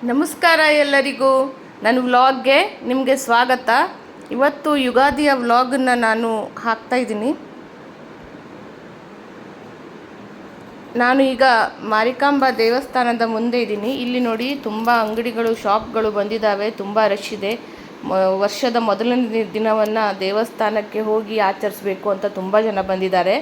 ನಮಸ್ಕಾರ ಎಲ್ಲರಿಗೂ. ನನ್ನ ವ್ಲಾಗ್ಗೆ ನಿಮಗೆ ಸ್ವಾಗತ. ಇವತ್ತು ಯುಗಾದಿಯ ವ್ಲಾಗನ್ನು ನಾನು ಹಾಕ್ತಾಯಿದ್ದೀನಿ. ನಾನು ಈಗ ಮಾರಿಕಾಂಬಾ ದೇವಸ್ಥಾನದ ಮುಂದೆ ಇದ್ದೀನಿ. ಇಲ್ಲಿ ನೋಡಿ ತುಂಬ ಅಂಗಡಿಗಳು, ಶಾಪ್ಗಳು ಬಂದಿದ್ದಾವೆ. ತುಂಬ ರಶ್ ಇದೆ. ವರ್ಷದ ಮೊದಲನೇ ದಿನವನ್ನು ದೇವಸ್ಥಾನಕ್ಕೆ ಹೋಗಿ ಆಚರಿಸಬೇಕು ಅಂತ ತುಂಬ ಜನ ಬಂದಿದ್ದಾರೆ.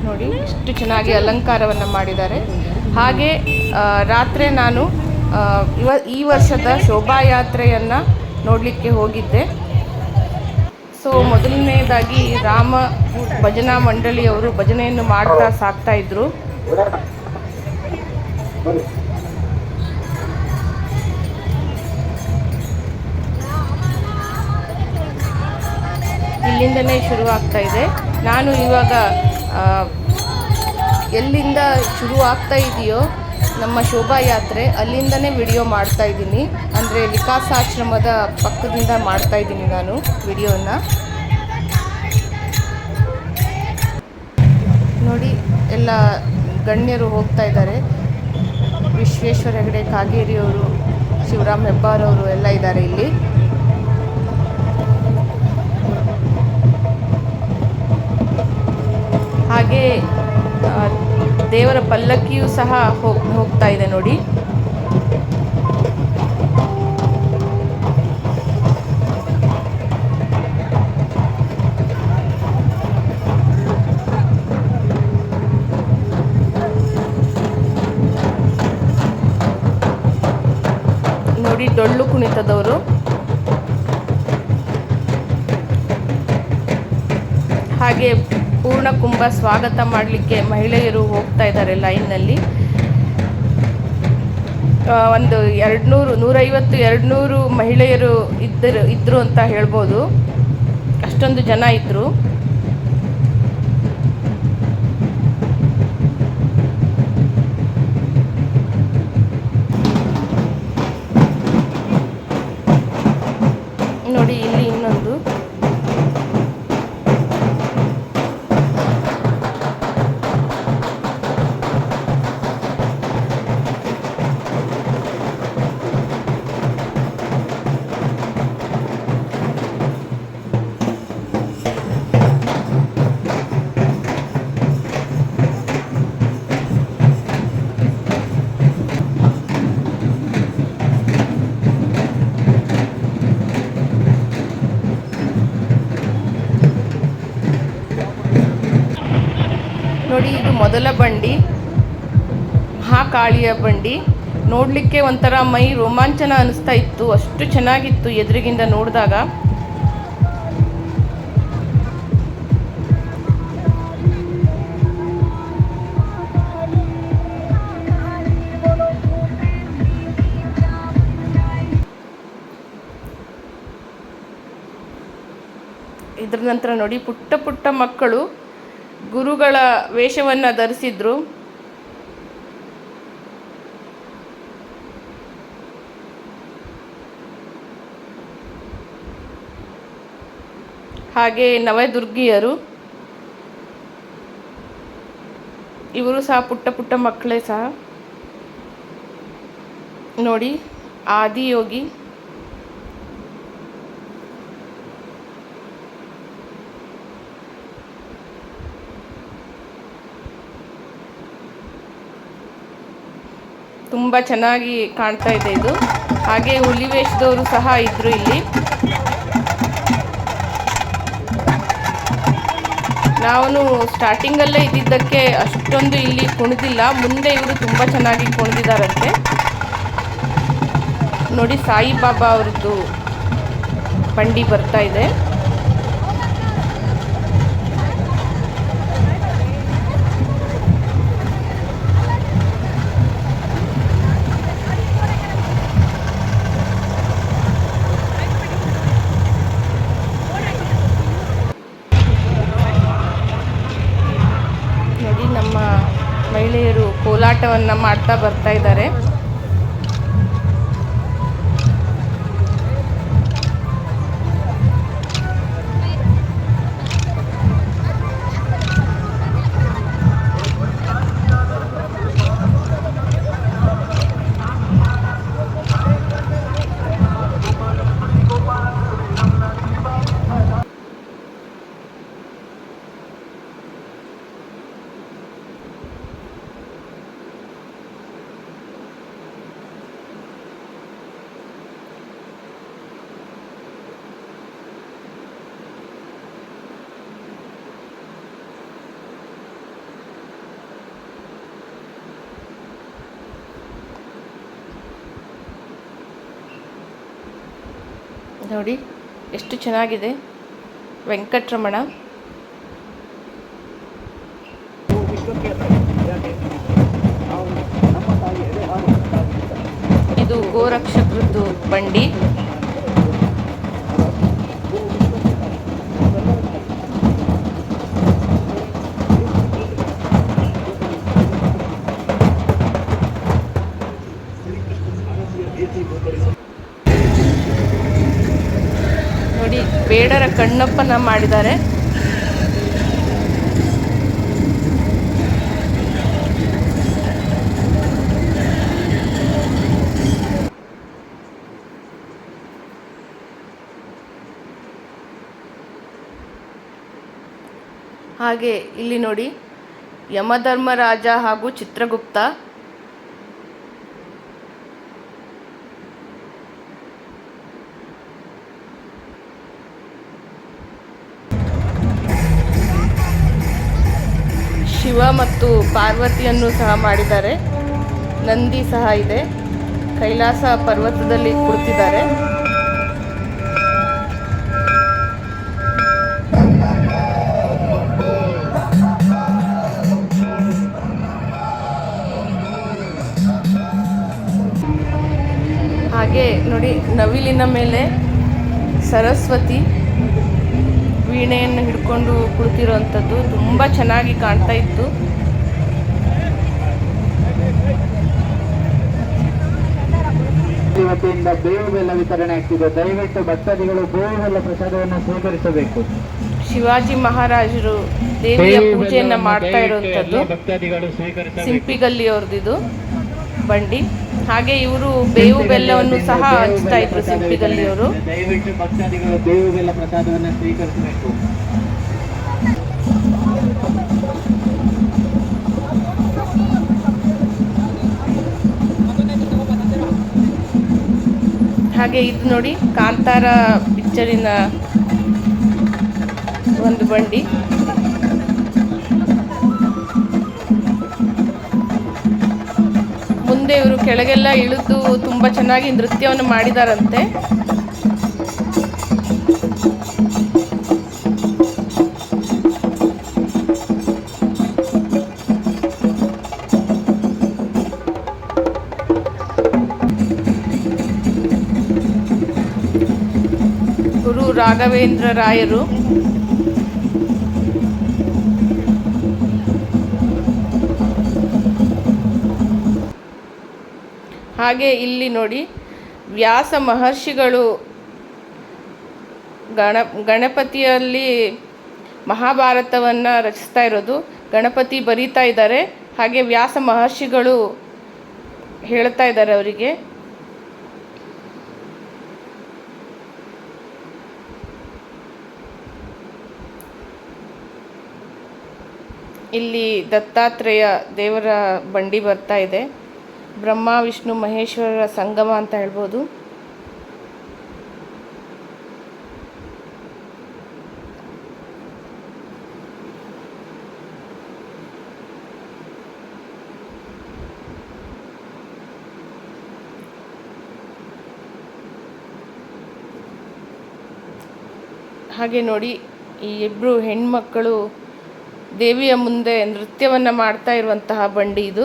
ನೋಡಿ ಎಷ್ಟು ಚೆನ್ನಾಗಿ ಅಲಂಕಾರವನ್ನು ಮಾಡಿದ್ದಾರೆ. ಹಾಗೆ ರಾತ್ರಿ ನಾನು ಈ ವರ್ಷದ ಶೋಭಾಯಾತ್ರೆಯನ್ನು ನೋಡಲಿಕ್ಕೆ ಹೋಗಿದ್ದೆ. ಸೊ ಮೊದಲನೇದಾಗಿ ರಾಮ ಭಜನಾ ಮಂಡಳಿಯವರು ಭಜನೆಯನ್ನು ಮಾಡ್ತಾ ಸಾಕ್ತಾ ಇದ್ರು. ಇಲ್ಲಿಂದನೇ ಶುರುವಾಗ್ತಾ ಇದೆ. ನಾನು ಇವಾಗ ಎಲ್ಲಿಂದ ಶುರು ಆಗ್ತಾ ಇದೆಯೋ ನಮ್ಮ ಶೋಭಾಯಾತ್ರೆ ಅಲ್ಲಿಂದನೇ ವಿಡಿಯೋ ಮಾಡ್ತಾ ಇದ್ದೀನಿ. ಅಂದರೆ ವಿಕಾಸಾಶ್ರಮದ ಪಕ್ಕದಿಂದ ಮಾಡ್ತಾ ಇದ್ದೀನಿ ನಾನು ವಿಡಿಯೋನ. ನೋಡಿ ಎಲ್ಲ ಗಣ್ಯರು ಹೋಗ್ತಾ ಇದ್ದಾರೆ. ವಿಶ್ವೇಶ್ವರ ಹೆಗಡೆ ಕಾಗೇರಿಯವರು, ಶಿವರಾಮ್ ಹೆಬ್ಬಾರವರು ಎಲ್ಲ ಇದ್ದಾರೆ ಇಲ್ಲಿ. ಹಾಗೆ ದೇವರ ಪಲ್ಲಕ್ಕಿಯೂ ಸಹ ಹೋಗ್ತಾ ಇದೆ ನೋಡಿ. ನೋಡಿ ಡೊಳ್ಳು ಕುಣಿತದವರು. ಹಾಗೆ ಪೂರ್ಣ ಕುಂಭ ಸ್ವಾಗತ ಮಾಡಲಿಕ್ಕೆ ಮಹಿಳೆಯರು ಹೋಗ್ತಾ ಇದ್ದಾರೆ ಲೈನ್ನಲ್ಲಿ. ಒಂದು 150-200 ಮಹಿಳೆಯರು ಇದ್ದರು ಅಂತ ಹೇಳ್ಬೋದು. ಅಷ್ಟೊಂದು ಜನ ಇದ್ದರು. ನೋಡಿ ಇಲ್ಲಿ ಇನ್ನೊಂದು ನೋಡಿ. ಇದು ಮೊದಲ ಬಂಡಿ, ಮಹಾಕಾಳಿಯ ಬಂಡಿ. ನೋಡಲಿಕ್ಕೆ ಒಂಥರ ಮೈ ರೋಮಾಂಚನ ಅನಿಸ್ತಾ ಇತ್ತು. ಅಷ್ಟು ಚೆನ್ನಾಗಿತ್ತು ಎದುರಿಗಿಂದ ನೋಡಿದಾಗ. ಇದರ ನಂತರ ನೋಡಿ ಪುಟ್ಟ ಪುಟ್ಟ ಮಕ್ಕಳು ಗುರುಗಳ ವೇಷವನ್ನು ಧರಿಸಿದ್ರು. ಹಾಗೆ ನವದುರ್ಗಿಯರು, ಇವರು ಸಹ ಪುಟ್ಟ ಪುಟ್ಟ ಮಕ್ಕಳೇ ಸಹ. ನೋಡಿ ಆದಿಯೋಗಿ, ತುಂಬ ಚೆನ್ನಾಗಿ ಕಾಣ್ತಾ ಇದೆ ಇದು. ಹಾಗೆ ಹುಲಿ ವೇಷದವರು ಸಹ ಇದ್ದರು ಇಲ್ಲಿ. ನಾನು ಸ್ಟಾರ್ಟಿಂಗಲ್ಲೇ ಇದ್ದಿದ್ದಕ್ಕೆ ಅಷ್ಟೊಂದು ಇಲ್ಲಿ ಕುಣಿದಿಲ್ಲ. ಮುಂದೆ ಇವರು ತುಂಬ ಚೆನ್ನಾಗಿ ಕುಣಿದಿದ್ದಾರಂತೆ. ನೋಡಿ ಸಾಯಿಬಾಬಾ ಅವ್ರದ್ದು ಬಂಡಿ ಬರ್ತಾ ಇದೆ. ಮಹಿಳೆಯರು ಕೋಲಾಟವನ್ನು ಮಾಡ್ತಾ ಬರ್ತಾ ಇದ್ದಾರೆ. ನೋಡಿ ಎಷ್ಟು ಚೆನ್ನಾಗಿದೆ. ವೆಂಕಟರಮಣ. ಇದು ಗೋರಕ್ಷಕರದ್ದು ಬಂಡಿ. ನೋಡಿ ಬೇಡರ ಕಣ್ಣಪ್ಪನ ಮಾಡಿದ್ದಾರೆ. ಹಾಗೆ ಇಲ್ಲಿ ನೋಡಿ ಯಮಧರ್ಮರಾಜ ಹಾಗೂ ಚಿತ್ರಗುಪ್ತ. ಶಿವ ಮತ್ತು ಪಾರ್ವತಿಯನ್ನು ಸಹ ಮಾಡಿದ್ದಾರೆ. ನಂದಿ ಸಹ ಇದೆ. ಕೈಲಾಸ ಪರ್ವತದಲ್ಲಿ ಕುಳಿತಿದ್ದಾರೆ. ಹಾಗೆ ನೋಡಿ ನವಿಲಿನ ಮೇಲೆ ಸರಸ್ವತಿ ವೀಣೆಯನ್ನು ಹಿಡ್ಕೊಂಡು ಕುಳಿತಿರುವಂಥದ್ದು ತುಂಬ ಚೆನ್ನಾಗಿ ಕಾಣ್ತಾ ಇತ್ತು. ವತಿಯಿಂದ ಬೇವು ಬೆಲ್ಲ ವಿತರಣೆ ಆಗ್ತಿದೆ. ದಯವಿಟ್ಟು ಭಕ್ತಾದಿಗಳು ಬೇವು ಬೆಲ್ಲ ಪ್ರಸಾದವನ್ನು ಸ್ವೀಕರಿಸಬೇಕು. ಶಿವಾಜಿ ಮಹಾರಾಜರು ದೇವಿಯ ಪೂಜೆಯನ್ನ ಮಾಡ್ತಾ ಇರುವಂಥದ್ದು. ಭಕ್ತಾದಿಗಳು ಸ್ವೀಕರಿಸಬೇಕು. ಸಿಂಪಿಗಲ್ಲಿ ಅವ್ರದ್ದು ಬಂಡಿ. ಹಾಗೆ ಇವರು ಬೇವು ಬೆಲ್ಲವನ್ನು ಸಹ ಹಂಚ್ತಾ ಇದ್ರು ಸಿಂಪಿಗಲ್ಲಿ ಅವರು. ದಯವಿಟ್ಟು ಭಕ್ತಾದಿಗಳು ಬೇವು ಬೆಲ್ಲ ಪ್ರಸಾದವನ್ನು ಸ್ವೀಕರಿಸಬೇಕು. ಹಾಗೆ ಇದು ನೋಡಿ ಕಾಂತಾರ ಪಿಕ್ಚರಿನ ಒಂದು ಬಂಡಿ. ಮುಂದೆ ಇವರು ಕೆಳಗೆಲ್ಲ ಇಳಿದು ತುಂಬ ಚೆನ್ನಾಗಿ ನೃತ್ಯವನ್ನು ಮಾಡಿದಾರಂತೆ. ಗುರು ರಾಘವೇಂದ್ರ ರಾಯರು. ಹಾಗೆ ಇಲ್ಲಿ ನೋಡಿ ವ್ಯಾಸ ಮಹರ್ಷಿಗಳು ಗಣಪತಿಯಲ್ಲಿ ಮಹಾಭಾರತವನ್ನು ರಚಿಸ್ತಾ ಇರೋದು. ಗಣಪತಿ ಬರೀತಾ ಇದ್ದಾರೆ. ಹಾಗೆ ವ್ಯಾಸ ಮಹರ್ಷಿಗಳು ಹೇಳ್ತಾ ಇದ್ದಾರೆ ಅವರಿಗೆ. ಇಲ್ಲಿ ದತ್ತಾತ್ರೇಯ ದೇವರ ಬಂಡಿ ಬರ್ತಾ ಇದೆ. ಬ್ರಹ್ಮ ವಿಷ್ಣು ಮಹೇಶ್ವರರ ಸಂಗಮ ಅಂತ ಹೇಳ್ಬೋದು. ಹಾಗೆ ನೋಡಿ ಈ ಇಬ್ಬರು ಹೆಣ್ಮಕ್ಕಳು ದೇವಿಯ ಮುಂದೆ ನೃತ್ಯವನ್ನು ಮಾಡ್ತಾ ಇರುವಂತಹ ಬಂಡಿ ಇದು.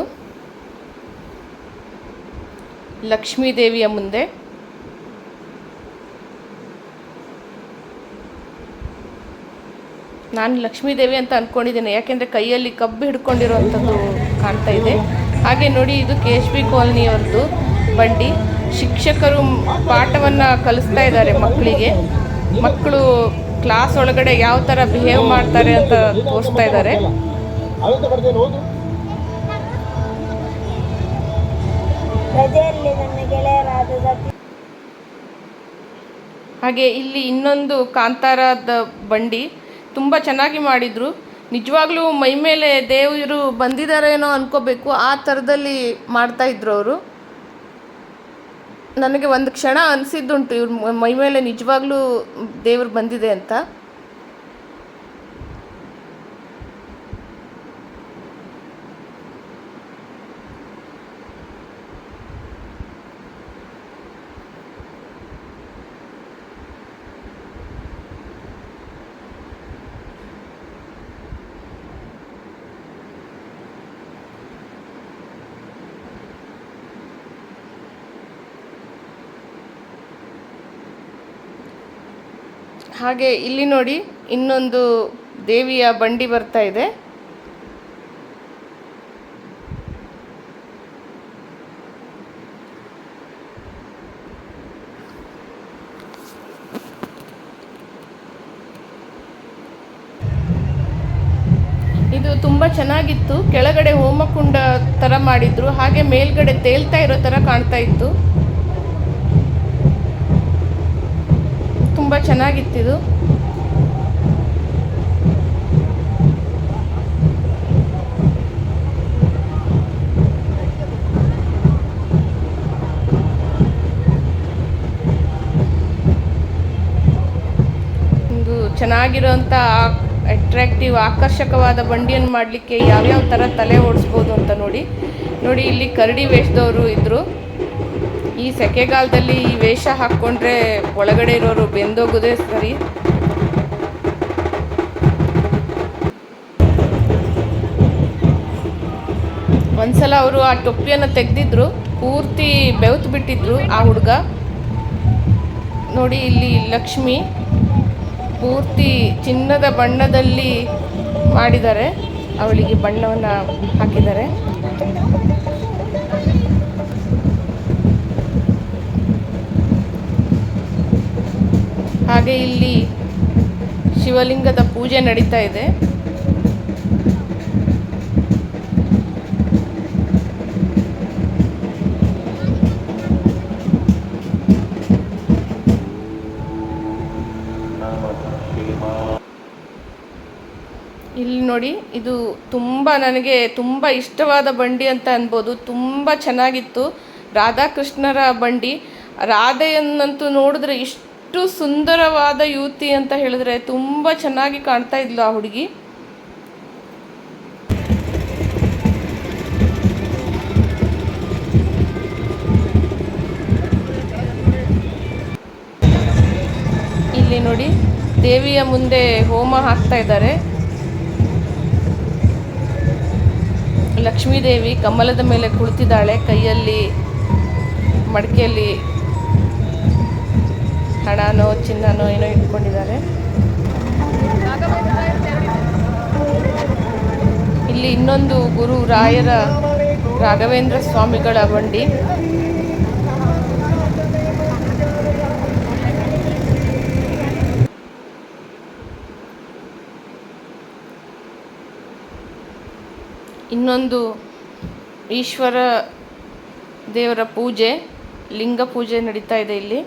ಲಕ್ಷ್ಮೀ ದೇವಿಯ ಮುಂದೆ. ನಾನು ಲಕ್ಷ್ಮೀ ದೇವಿ ಅಂತ ಅಂದ್ಕೊಂಡಿದ್ದೇನೆ, ಯಾಕೆಂದರೆ ಕೈಯಲ್ಲಿ ಕಬ್ಬು ಹಿಡ್ಕೊಂಡಿರುವಂಥದ್ದು ಕಾಣ್ತಾ ಇದೆ. ಹಾಗೆ ನೋಡಿ ಇದು KSB ಕಾಲನಿಯವ್ರದ್ದು ಬಂಡಿ. ಶಿಕ್ಷಕರು ಪಾಠವನ್ನು ಕಲಿಸ್ತಾ ಇದ್ದಾರೆ ಮಕ್ಕಳಿಗೆ. ಮಕ್ಕಳು ಕ್ಲಾಸ್ ಒಳಗಡೆ ಯಾವ ಥರ ಬಿಹೇವ್ ಮಾಡ್ತಾರೆ ಅಂತ ತೋರಿಸ್ತಾ ಇದ್ದಾರೆ. ಹಾಗೆ ಇಲ್ಲಿ ಇನ್ನೊಂದು ಕಾಂತಾರದ ಬಂಡಿ ತುಂಬ ಚೆನ್ನಾಗಿ ಮಾಡಿದರು. ನಿಜವಾಗ್ಲೂ ಮೈ ಮೇಲೆ ದೇವರು ಬಂದಿದ್ದಾರೇನೋ ಅನ್ಕೋಬೇಕು, ಆ ಥರದಲ್ಲಿ ಮಾಡ್ತಾಯಿದ್ರು ಅವರು. ನನಗೆ ಒಂದು ಕ್ಷಣ ಅನಿಸಿದ್ದುಂಟು ಇವ್ರ ಮೈ ಮೇಲೆ ನಿಜವಾಗ್ಲೂ ದೇವರು ಬಂದಿದೆ ಅಂತ. ಹಾಗೆ ಇಲ್ಲಿ ನೋಡಿ ಇನ್ನೊಂದು ದೇವಿಯ ಬಂಡಿ ಬರ್ತಾ ಇದೆ. ಇದು ತುಂಬ ಚೆನ್ನಾಗಿತ್ತು. ಕೆಳಗಡೆ ಹೋಮಕುಂಡ ಥರ ಮಾಡಿದ್ರು, ಹಾಗೆ ಮೇಲ್ಗಡೆ ತೇಲ್ತಾ ಇರೋ ಥರ ಕಾಣ್ತಾ ಇತ್ತು. ತುಂಬ ಚೆನ್ನಾಗಿತ್ತಿದು. ಒಂದು ಚೆನ್ನಾಗಿರೋಂಥ ಅಟ್ರಾಕ್ಟಿವ್ ಆಕರ್ಷಕವಾದ ಬಂಡಿಯನ್ನು ಮಾಡಲಿಕ್ಕೆ ಯಾವ್ಯಾವ ಥರ ತಲೆ ಓಡಿಸ್ಬೋದು ಅಂತ ನೋಡಿ. ಇಲ್ಲಿ ಕರಡಿ ವೇಷದವರು ಇದ್ದರು. ಈ ಸೆಕೆಗಾಲದಲ್ಲಿ ಈ ವೇಷ ಹಾಕ್ಕೊಂಡ್ರೆ ಒಳಗಡೆ ಇರೋರು ಬೆಂದೋಗೋದೇ ಸರಿ. ಒಂದ್ಸಲ ಅವರು ಆ ಟೊಪ್ಪಿಯನ್ನು ತೆಗೆದಿದ್ರು, ಪೂರ್ತಿ ಬೆವ್ತು ಬಿಟ್ಟಿದ್ರು ಆ ಹುಡುಗ. ನೋಡಿ ಇಲ್ಲಿ ಲಕ್ಷ್ಮಿ ಪೂರ್ತಿ ಚಿನ್ನದ ಬಣ್ಣದಲ್ಲಿ ಮಾಡಿದ್ದಾರೆ, ಅವಳಿಗೆ ಬಣ್ಣವನ್ನು ಹಾಕಿದ್ದಾರೆ. ಹಾಗೆ ಇಲ್ಲಿ ಶಿವಲಿಂಗದ ಪೂಜೆ ನಡೀತಾ ಇದೆ. ಇಲ್ಲಿ ನೋಡಿ, ಇದು ನನಗೆ ತುಂಬ ಇಷ್ಟವಾದ ಬಂಡಿ ಅಂತ ಅನ್ಬೋದು. ತುಂಬ ಚೆನ್ನಾಗಿತ್ತು. ರಾಧಾಕೃಷ್ಣರ ಬಂಡಿ. ರಾಧೆಯನ್ನಂತೂ ನೋಡಿದ್ರೆ ಇಷ್ಟು ಸುಂದರವಾದ ಯುವತಿ ಅಂತ ಹೇಳಿದ್ರೆ ತುಂಬ ಚೆನ್ನಾಗಿ ಕಾಣ್ತಾ ಇದ್ಲು ಆ ಹುಡುಗಿ. ಇಲ್ಲಿ ನೋಡಿ, ದೇವಿಯ ಮುಂದೆ ಹೋಮ ಹಾಕ್ತಾ ಇದ್ದಾರೆ. ಲಕ್ಷ್ಮೀದೇವಿ ಕಮಲದ ಮೇಲೆ ಕುಳಿತಿದ್ದಾಳೆ, ಕೈಯಲ್ಲಿ ಮಡಿಕೆಯಲ್ಲಿ ಹಣನೋ ಚಿನ್ನನೋ ಏನೋ ಇಟ್ಕೊಂಡಿದ್ದಾರೆ. ಇಲ್ಲಿ ಇನ್ನೊಂದು ಗುರು ರಾಯರ ರಾಘವೇಂದ್ರ ಸ್ವಾಮಿಗಳ ಬಂಡಿ. ಇನ್ನೊಂದು ಈಶ್ವರ ದೇವರ ಪೂಜೆ, ಲಿಂಗ ಪೂಜೆ ನಡೀತಾ ಇದೆ ಇಲ್ಲಿ.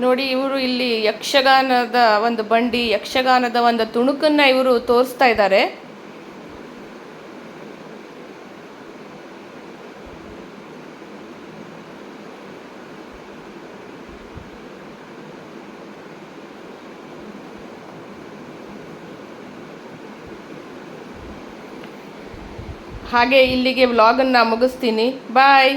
ನೋಡಿ, ಇವರು ಇಲ್ಲಿ ಯಕ್ಷಗಾನದ ಒಂದು ಬಂಡಿ, ಯಕ್ಷಗಾನದ ಒಂದು ತುಣುಕನ್ನು ಇವರು ತೋರಿಸ್ತಾ ಇದ್ದಾರೆ. ಹಾಗೆ ಇಲ್ಲಿಗೆ ವ್ಲಾಗನ್ನು ಮುಗಿಸ್ತೀನಿ. ಬಾಯ್.